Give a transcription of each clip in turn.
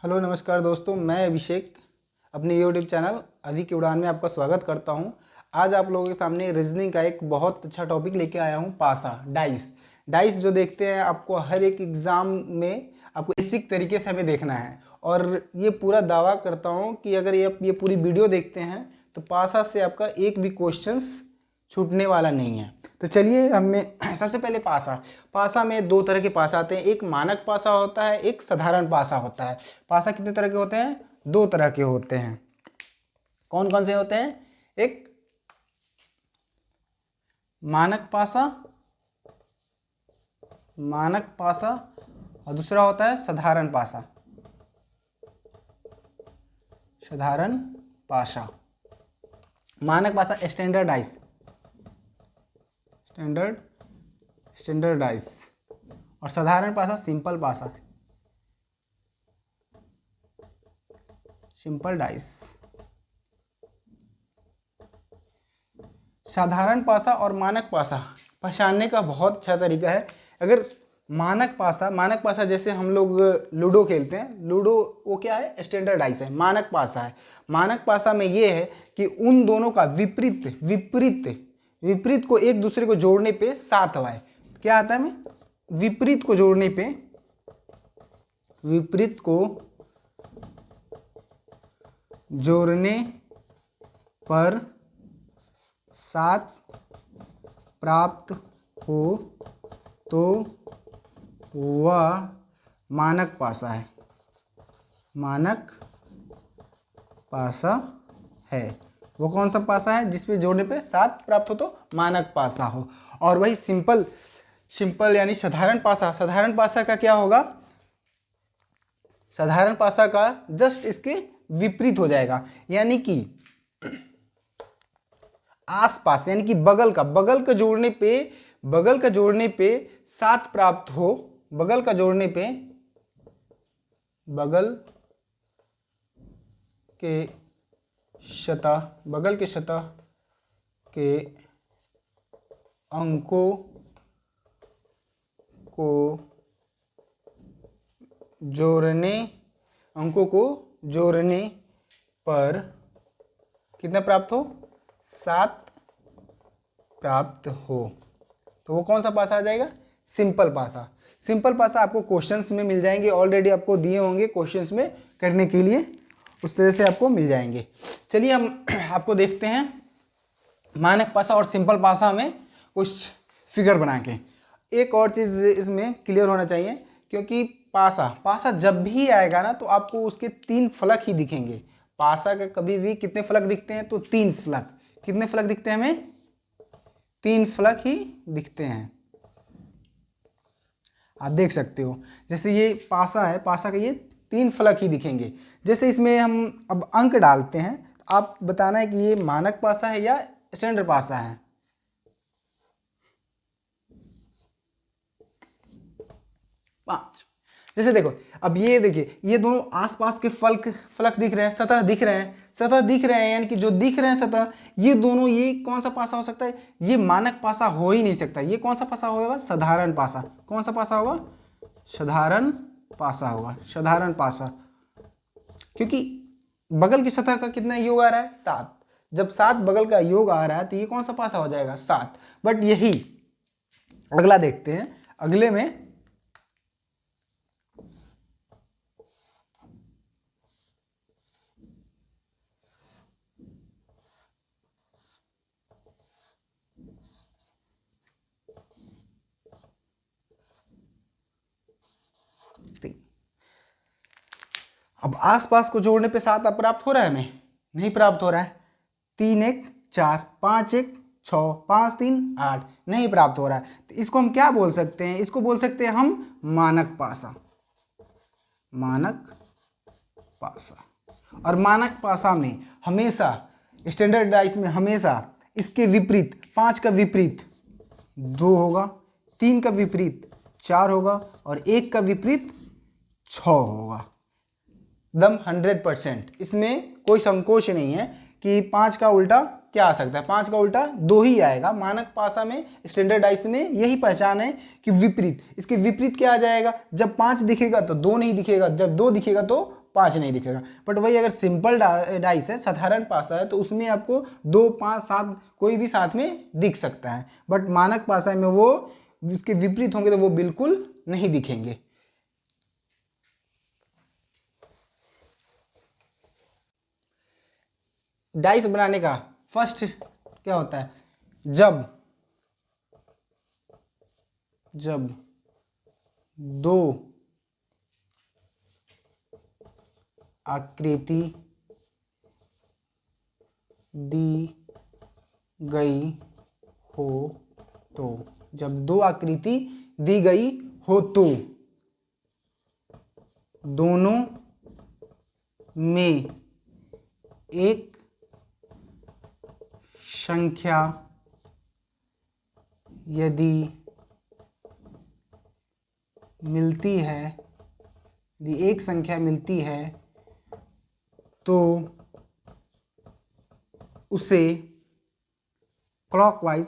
Hello नमस्कार दोस्तों, मैं अभिषेक अपने यूट्यूब चैनल अभी की उड़ान में आपका स्वागत करता हूं। आज आप लोगों के सामने रीजनिंग का एक बहुत अच्छा टॉपिक लेके आया हूं, पासा डाइस। डाइस जो देखते हैं आपको हर एक एग्ज़ाम में आपको बेसिक तरीके से हमें देखना है, और ये पूरा दावा करता हूं कि अगर ये पूरी वीडियो देखते हैं तो पासा से आपका एक भी क्वेश्चंस छूटने वाला नहीं है। तो चलिए हमें सबसे पहले पासा में दो तरह के पासा आते हैं। एक मानक पासा होता है, एक साधारण पासा होता है। पासा कितने तरह के होते हैं? दो तरह के होते हैं। कौन कौन से होते हैं? एक मानक पासा और दूसरा होता है साधारण पासा। मानक पासा स्टैंडर्डाइज और साधारण पासा सिंपल डाइस। साधारण पासा और मानक पासा पहचानने का बहुत अच्छा तरीका है। अगर मानक पासा जैसे हम लोग लूडो खेलते हैं, लूडो वो क्या है? स्टैंडर्डाइज है, मानक पासा है। मानक पासा में ये है कि उन दोनों का विपरीत को एक दूसरे को जोड़ने पे सात आए। क्या आता है? में विपरीत को जोड़ने पर सात प्राप्त हो तो वह मानक पासा है। वो कौन सा पासा है? जिसपे जोड़ने पे सात प्राप्त हो तो मानक पासा हो। और वही सिंपल यानी साधारण पासा का क्या होगा? साधारण पासा का जस्ट इसके विपरीत हो जाएगा, यानी कि आसपास, यानी कि बगल का जोड़ने पे सात प्राप्त हो। बगल के सतह के अंकों को जोड़ने पर कितना प्राप्त हो? सात प्राप्त हो तो वो कौन सा पासा आ जाएगा? सिंपल पासा आपको क्वेश्चंस में मिल जाएंगे, ऑलरेडी आपको दिए होंगे क्वेश्चंस में करने के लिए, उस तरह से आपको मिल जाएंगे। चलिए हम आपको देखते हैं मानक पासा और सिंपल पासा में कुछ फिगर बना के। एक और चीज़ इसमें क्लियर होना चाहिए, क्योंकि पासा जब भी आएगा ना तो आपको उसके तीन फलक ही दिखेंगे। पासा का कभी भी कितने फलक दिखते हैं? तो तीन फलक। कितने फलक दिखते हैं हमें? तीन फलक ही दिखते हैं। आप देख सकते हो, जैसे ये पासा है, पासा का ये तीन फलक ही दिखेंगे। जैसे इसमें हम अब अंक डालते हैं, तो आप बताना है कि ये मानक पासा है या स्टैंडर्ड पासा है। 5। जैसे देखो, अब ये देखिए, ये दोनों आसपास के फलक दिख रहे हैं, सतह दिख रहे हैं, यानी कि जो दिख रहे हैं सतह, ये दोनों, ये कौन सा पासा हो सकता है? ये मानक पासा हो ही नहीं सकता। ये कौन सा पासा होगा? साधारण पासा। कौन सा पासा होगा? साधारण पासा। क्योंकि बगल की सतह का कितना योग आ रहा है? 7। जब 7 बगल का योग आ रहा है तो ये कौन सा पासा हो जाएगा? 7। बट यही अगला देखते हैं। अगले में अब आसपास को जोड़ने पे 7 अब प्राप्त हो रहा है? हमें नहीं प्राप्त हो रहा है। 3 1 4, 5 1 6, 5 3 8, नहीं प्राप्त हो रहा है। तो इसको हम क्या बोल सकते हैं? इसको बोल सकते हैं हम मानक पासा। और मानक पासा में हमेशा, स्टैंडर्डाइज में हमेशा इसके विपरीत, 5 का विपरीत 2 होगा, 3 का विपरीत 4 होगा और 1 का विपरीत 6 होगा। एकदम 100%। इसमें कोई संकोच नहीं है कि 5 का उल्टा क्या आ सकता है? 5 का उल्टा 2 ही आएगा। मानक पासा में, स्टैंडर्डाइज में यही पहचान है कि विपरीत, इसके विपरीत क्या आ जाएगा? जब 5 दिखेगा तो 2 नहीं दिखेगा, जब 2 दिखेगा तो 5 नहीं दिखेगा। बट वही अगर सिंपल डाइस है, साधारण पासा है, तो उसमें आपको 2, 5, 7 कोई भी साथ में दिख सकता है। बट मानक पासा में वो इसके विपरीत होंगे तो वो बिल्कुल नहीं दिखेंगे। डाइस बनाने का फर्स्ट क्या होता है, जब दो आकृति दी गई हो तो, जब दो आकृति दी गई हो तो दोनों में एक संख्या यदि मिलती है, यदि एक संख्या मिलती है तो उसे क्लॉकवाइज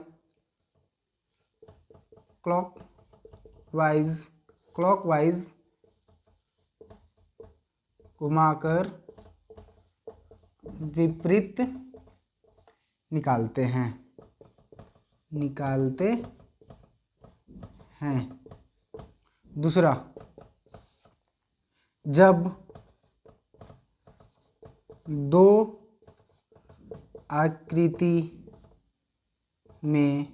घुमाकर विपरीत निकालते हैं। दूसरा, जब दो आकृति में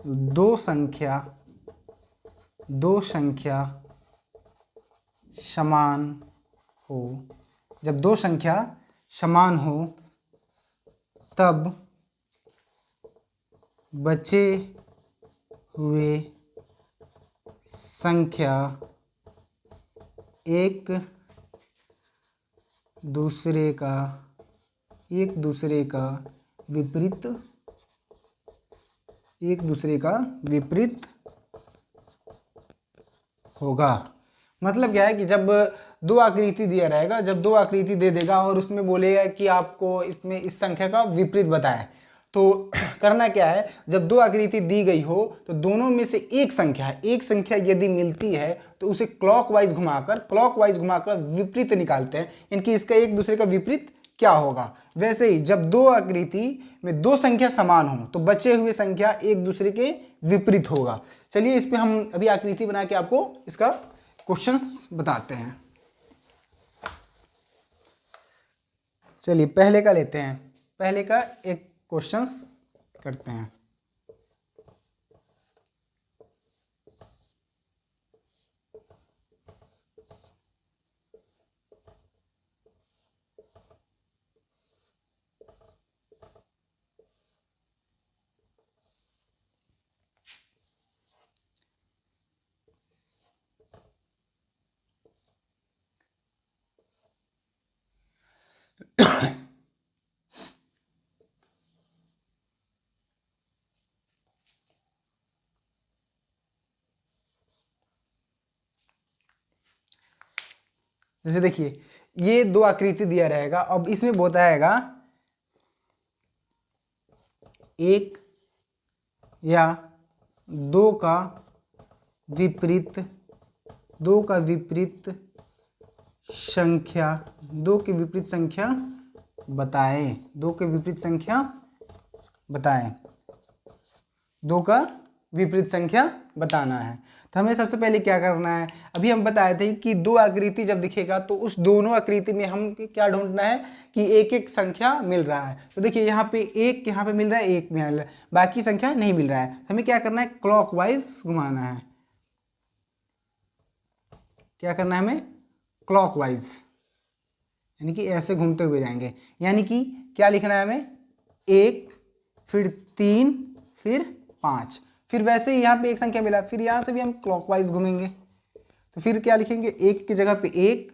दो संख्या समान हो, जब दो संख्या समान हो तब बचे हुए संख्या एक दूसरे का विपरीत होगा। मतलब क्या है कि जब दो आकृति दिया रहेगा, जब दो आकृति दे देगा और उसमें बोलेगा कि आपको इसमें इस संख्या का विपरीत बताएं, तो करना क्या है, जब दो आकृति दी गई हो तो दोनों में से एक संख्या यदि मिलती है तो उसे क्लॉकवाइज घुमाकर विपरीत निकालते हैं, इनकी इसका एक दूसरे का विपरीत क्या होगा। वैसे ही जब दो आकृति में दो संख्या समान हो तो बचे हुए संख्या एक दूसरे के विपरीत होगा। चलिए इस पे हम अभी आकृति बना के आपको इसका क्वेश्चंस बताते हैं। चलिए पहले का लेते हैं, पहले का एक क्वेश्चंस करते हैं। जैसे देखिए ये दो आकृति दिया रहेगा, अब इसमें बताएगा एक या दो का विपरीत संख्या, दो के विपरीत संख्या बताएं, दो का विपरीत संख्या बताना है। तो हमें सबसे पहले क्या करना है, अभी हम बताए थे कि दो आकृति जब दिखेगा तो उस दोनों आकृति में हम क्या ढूंढना है कि एक एक संख्या मिल रहा है। तो देखिए यहाँ पे एक यहाँ पे मिल रहा है, एक में मिल रहा है, बाकी संख्या नहीं मिल रहा है। हमें क्या करना है, क्लॉकवाइज घुमाना है। क्या करना है हमें, क्लॉकवाइज, यानी कि ऐसे घूमते हुए जाएंगे। यानी कि क्या लिखना है हमें, 1 फिर 3 फिर 5, फिर वैसे ही यहाँ पे एक संख्या मिला, फिर यहाँ से भी हम क्लॉकवाइज घूमेंगे। तो फिर क्या लिखेंगे, 1 की जगह पे 1,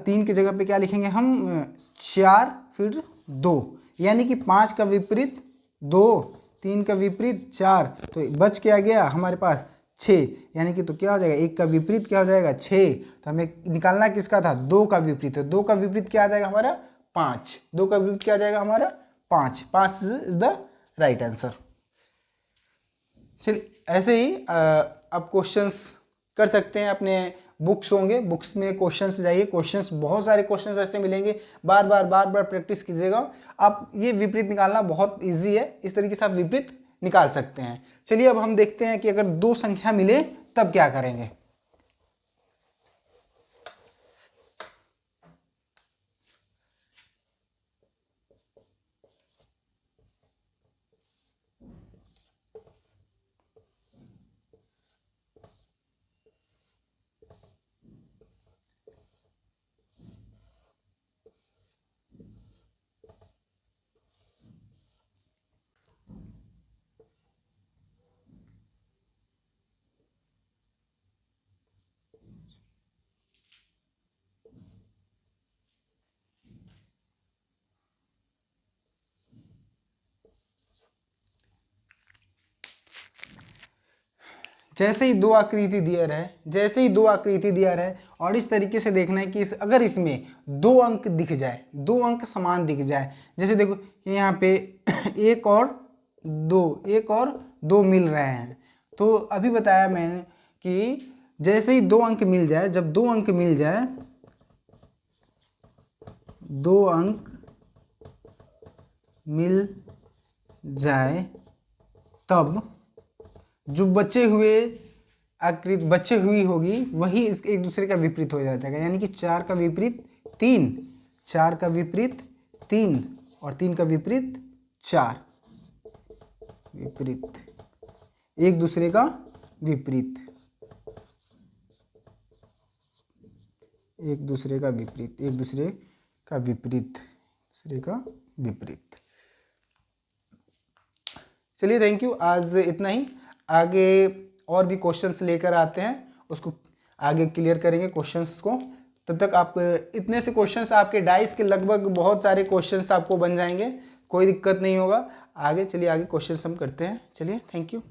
3 की जगह पे क्या लिखेंगे हम 4 फिर 2, यानी कि 5 का विपरीत 2, 3 का विपरीत 4, तो बच क्या गया हमारे पास 6, यानी कि तो क्या हो जाएगा, 1 का विपरीत क्या हो जाएगा 6। तो हमें निकालना किसका था, 2 का विपरीत। तो 2 का विपरीत क्या आ जाएगा हमारा 5, 2 का विपरीत क्या आ जाएगा हमारा 5, 5 इज द राइट आंसर। चलिए ऐसे ही आप क्वेश्चंस कर सकते हैं अपने बुक्स होंगे, बुक्स में क्वेश्चंस जाइए, क्वेश्चंस बहुत सारे क्वेश्चंस ऐसे मिलेंगे, बार बार प्रैक्टिस कीजिएगा। आप ये विपरीत निकालना बहुत ईजी है, इस तरीके से आप विपरीत निकाल सकते हैं। चलिए अब हम देखते हैं कि अगर दो संख्या मिले तब क्या करेंगे। जैसे ही दो आकृति दिया है, जैसे ही दो आकृति दिया है और इस तरीके से देखना है कि अगर इसमें दो अंक दिख जाए, दो अंक समान दिख जाए, जैसे देखो यहाँ पे एक और दो मिल रहे हैं, तो अभी बताया मैंने कि जैसे ही दो अंक मिल जाए, जब दो अंक मिल जाए, दो अंक मिल जाए तब जो बचे हुई होगी वही एक दूसरे का विपरीत हो जाएगा। यानी कि 4 का विपरीत 3, 4 का विपरीत 3 और 3 का विपरीत 4, विपरीत एक दूसरे का विपरीत, एक दूसरे का विपरीत, एक दूसरे का विपरीत, दूसरे का विपरीत। चलिए थैंक यू, आज इतना ही। आगे और भी क्वेश्चंस लेकर आते हैं, उसको आगे क्लियर करेंगे क्वेश्चंस को। तब तक आप इतने से क्वेश्चंस आपके डाइस के लगभग बहुत सारे क्वेश्चंस आपको बन जाएंगे, कोई दिक्कत नहीं होगा। आगे चलिए, आगे क्वेश्चंस हम करते हैं। चलिए थैंक यू।